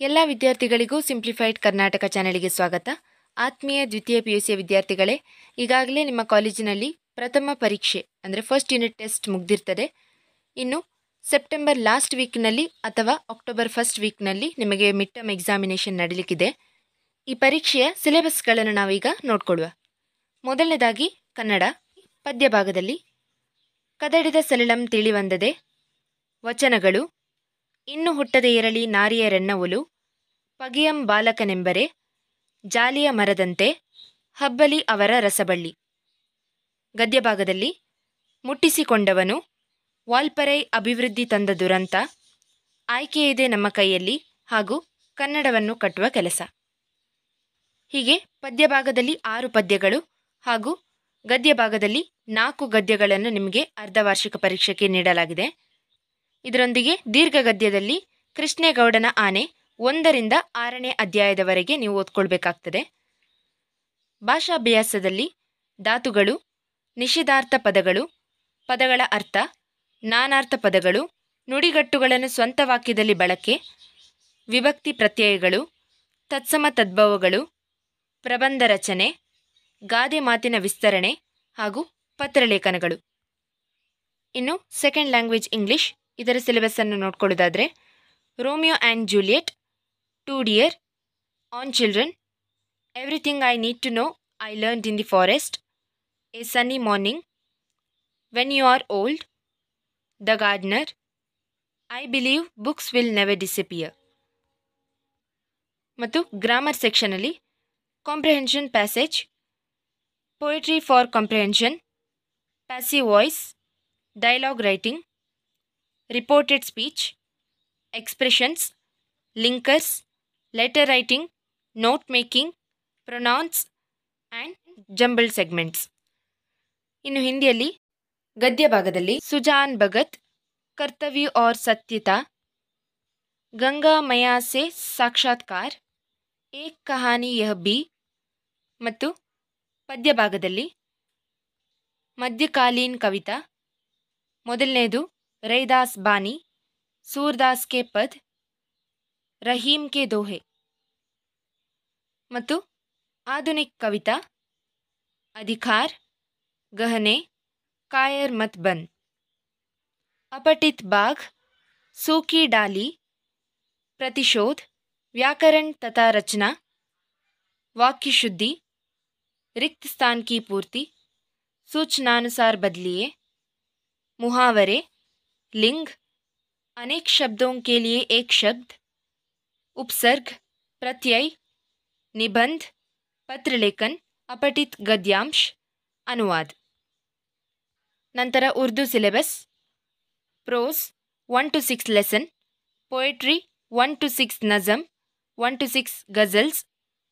ಎಲ್ಲ ವಿದ್ಯಾರ್ಥಿಗಳಿಗೂ ಸಿಂಪ್ಲಿಫೈಡ್ ಕರ್ನಾಟಕ ಚಾನೆಲ್ಗೆ ಸ್ವಾಗತ. ಆತ್ಮೀಯ ದ್ವಿತೀಯ PUC ವಿದ್ಯಾರ್ಥಿಗಳೇ, ಈಗಾಗಲೇ ನಿಮ್ಮ ಕಾಲೇಜಿನಲ್ಲಿ ಪ್ರಥಮ ಪರೀಕ್ಷೆ ಅಂದರೆ ಫಸ್ಟ್ ಯೂನಿಟ್ ಟೆಸ್ಟ್ ಮುಗ್ದಿರ್ತದೆ. ಇನ್ನು ಸೆಪ್ಟೆಂಬರ್ ಲಾಸ್ಟ್ ವೀಕ್ನಲ್ಲಿ ಅಥವಾ ಅಕ್ಟೋಬರ್ ಫಸ್ಟ್ ವೀಕ್ನಲ್ಲಿ ನಿಮಗೆ ಮಿಡ್ ಟರ್ಮ್ ಎಕ್ಸಾಮಿನೇಷನ್ ನಡೀಲಿಕ್ಕಿದೆ. ಈ ಪರೀಕ್ಷೆಯ ಸಿಲೆಬಸ್ಗಳನ್ನು ನಾವೀಗ ನೋಡ್ಕೊಳ್ಳುವ. ಮೊದಲನೇದಾಗಿ ಕನ್ನಡ ಪದ್ಯ ಭಾಗದಲ್ಲಿ ಕದಡಿದ ಸಲಿಳಂ ತಿಳಿವಂದದೆ, ವಚನಗಳು ಇನ್ನು ಹುಟ್ಟದೆ ಇರಲಿ ನಾರಿಯರೆನ್ನವುಲು, ಪಗಿಯಂ ಬಾಲಕನೆಂಬರೆ, ಜಾಲಿಯ ಮರದಂತೆ, ಹಬ್ಬಲಿ ಅವರ ರಸಬಳ್ಳಿ. ಗದ್ಯಭಾಗದಲ್ಲಿ ಮುಟ್ಟಿಸಿಕೊಂಡವನು, ವಾಲ್ಪರೈ ಅಭಿವೃದ್ಧಿ ತಂದ ದುರಂತ, ಆಯ್ಕೆಯಿದೆ ನಮ್ಮ ಕೈಯಲ್ಲಿ ಹಾಗೂ ಕನ್ನಡವನ್ನು ಕಟ್ಟುವ ಕೆಲಸ. ಹೀಗೆ ಪದ್ಯಭಾಗದಲ್ಲಿ 6 ಪದ್ಯಗಳು ಹಾಗೂ ಗದ್ಯಭಾಗದಲ್ಲಿ 4 ಗದ್ಯಗಳನ್ನು ನಿಮಗೆ ಅರ್ಧವಾರ್ಷಿಕ ಪರೀಕ್ಷೆಗೆ ನೀಡಲಾಗಿದೆ. ಇದರೊಂದಿಗೆ ದೀರ್ಘ ಗದ್ಯದಲ್ಲಿ ಕೃಷ್ಣೇಗೌಡನ ಆನೆ 1ರಿಂದ 6ನೇ ಅಧ್ಯಾಯದವರೆಗೆ ನೀವು ಓದ್ಕೊಳ್ಬೇಕಾಗ್ತದೆ. ಭಾಷಾಭ್ಯಾಸದಲ್ಲಿ ಧಾತುಗಳು, ನಿಷಿದ್ಧಾರ್ಥ ಪದಗಳು, ಪದಗಳ ಅರ್ಥ, ನಾನಾರ್ಥ ಪದಗಳು, ನುಡಿಗಟ್ಟುಗಳನ್ನು ಸ್ವಂತ ವಾಕ್ಯದಲ್ಲಿ ಬಳಕೆ, ವಿಭಕ್ತಿ ಪ್ರತ್ಯಯಗಳು, ತತ್ಸಮ ತದ್ಭವಗಳು, ಪ್ರಬಂಧ ರಚನೆ, ಗಾದೆ ಮಾತಿನ ವಿಸ್ತರಣೆ ಹಾಗೂ ಪತ್ರಲೇಖನಗಳು. ಇನ್ನು ಸೆಕೆಂಡ್ ಲ್ಯಾಂಗ್ವೇಜ್ ಇಂಗ್ಲಿಷ್, ಇದರ ಸಿಲೆಬಸ್ಸನ್ನು ನೋಡ್ಕೊಳ್ಳೋದಾದರೆ Romeo and Juliet, to dear, on children, everything I need to know I learned in the forest, a sunny morning, when you are old, the gardener, I believe books will never disappear. ಮತ್ತು grammar ಸೆಕ್ಷನಲ್ಲಿ comprehension passage, poetry for comprehension, passive voice, dialogue writing, reported speech, expressions, linkers, letter writing, note making, pronouns and jumbled segments. ಇನ್ನು ಹಿಂದಿಯಲ್ಲಿ ಗದ್ಯ ಭಾಗದಲ್ಲಿ ಸುಜಾನ್ ಭಗತ್, ಕರ್ತವ್ಯ ಔರ್ ಸತ್ಯತಾ, ಗಂಗಾ ಮಯಾ ಸೆ ಸಾಕ್ಷಾತ್ಕಾರ್, ಏಕ್ ಕಹಾನಿ ಯಹ ಬಿ. ಮತ್ತು ಪದ್ಯ ಭಾಗದಲ್ಲಿ ಮಧ್ಯಕಾಲೀನ್ ಕವಿತಾ, ಮೊದಲನೇದು ರೈದಾಸ್ ಬಾನಿ, ಸೂರ್ದಾಸ್ ಕೆ ಪದ್, ರಹೀಂ ಕೆ ದೋಹೆ. ಮತ್ತು ಆಧುನಿಕ್ ಕವಿತಾ, ಅಧಿಕಾರ್, ಗಹನೆ, ಕಾಯರ್ ಮತ್ ಬನ್, अपठित बाघ, सूखी डाली, प्रतिशोध, व्याकरण तथा रचना, वाक्य शुद्धि, रिक्त स्थान की पूर्ति, सूचनानुसार बदलिए, मुहावरे, लिंग, अनेक शब्दों के लिए एक शब्द, उपसर्ग, प्रत्यय, निबंध, पत्रलेखन, अपठित गद्यांश, अनुवाद. ನಂತರ Urdu syllabus prose 1 to 6 lesson, poetry 1 to 6 ನಜಮ್, 1 to 6 ಗಜಲ್ಸ್,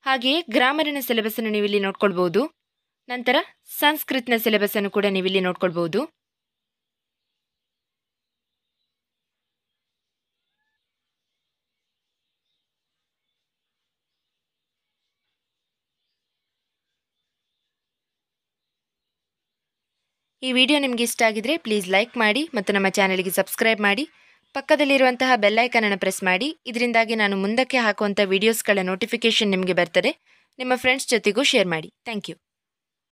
ಹಾಗೆಯೇ ಗ್ರಾಮರಿನ ಸಿಲೆಬಸ್ಸನ್ನು ನೀವಿಲ್ಲಿ ನೋಡ್ಕೊಳ್ಬೋದು. ನಂತರ ಸಂಸ್ಕೃತನ ಸಿಲೆಬಸ್ಸನ್ನು ಕೂಡ ನೀವಿಲ್ಲಿ ನೋಡ್ಕೊಳ್ಬೋದು. ಈ ವಿಡಿಯೋ ನಿಮಗೆ ಇಷ್ಟ ಆಗಿದ್ರೆ ಪ್ಲೀಸ್ ಲೈಕ್ ಮಾಡಿ ಮತ್ತು ನಮ್ಮ ಚಾನೆಲ್ಗೆ ಸಬ್ಸ್ಕ್ರೈಬ್ ಮಾಡಿ. ಪಕ್ಕದಲ್ಲಿರುವಂತಹ ಬೆಲ್ಲೈಕನನ್ನು ಪ್ರೆಸ್ ಮಾಡಿ. ಇದರಿಂದಾಗಿ ನಾನು ಮುಂದಕ್ಕೆ ಹಾಕುವಂಥ ವೀಡಿಯೋಸ್ಗಳ ನೋಟಿಫಿಕೇಷನ್ ನಿಮಗೆ ಬರ್ತದೆ. ನಿಮ್ಮ ಫ್ರೆಂಡ್ಸ್ ಜೊತೆಗೂ ಶೇರ್ ಮಾಡಿ. Thank you.